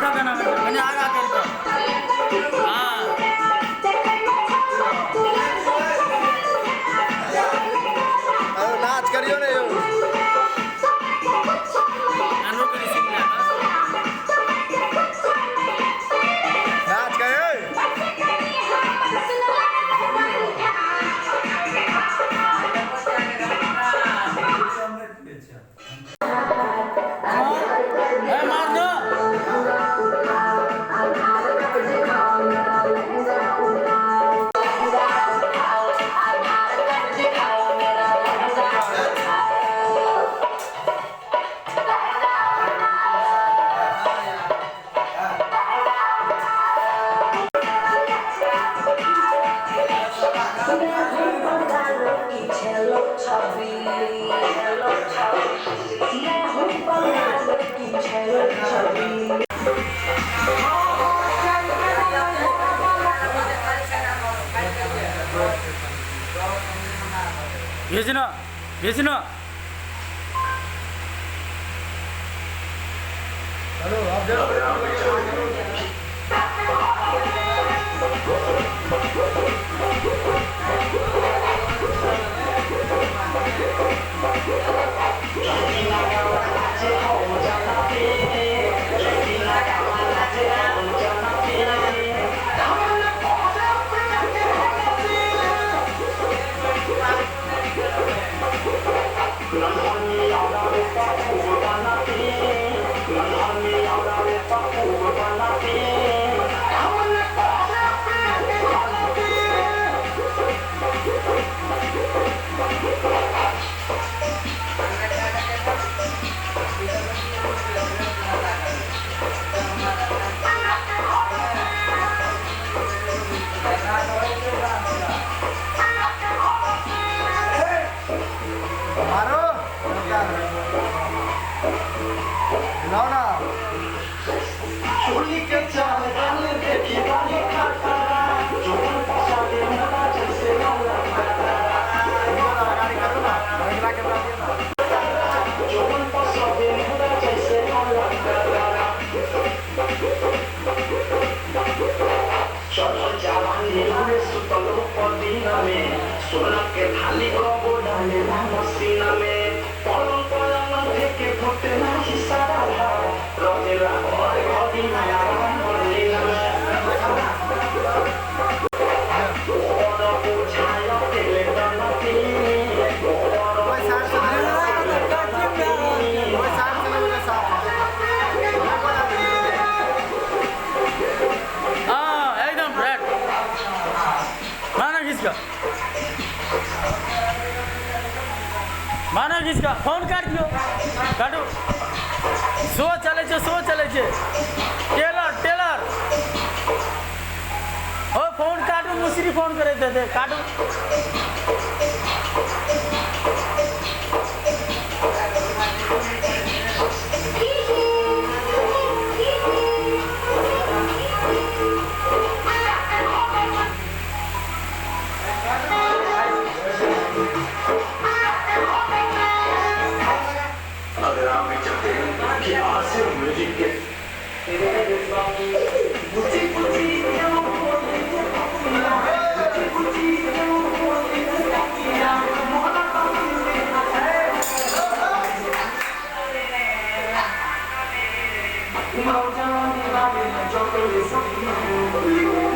मैंने आगा कर हाँ नाच करियो ना यो अनु को रिसीव किया नाच गए मार दो भेजना भेजना हेलो आप मारो लाओ ना चोली के चाल गाने देखी वाली खाता जो साले मना जैसे गाना गाड़ी करो ना महिला के बात ना जो साले मना जैसे गाना चलो जवानी में सुतलो पदीना में सोना के थाली को बोडाले ना मसीना में पलंग पलंग থেকে ঘটে না সারা রোজেরা হয় ঘটি না মদিনা ওরা বুঝায় দিলে দানাতি ওই সার চলে বলে সাফ हाँ एकदम ब्रेक माना किसका फोन काट दियो काटो शो चले छे टेलर ओ फोन काटो मुसरी फोन करे दे काटो अगर आप भी चाहते हैं कि आज से म्यूजिक के Mau jangan dilakukan, jangan disakiti.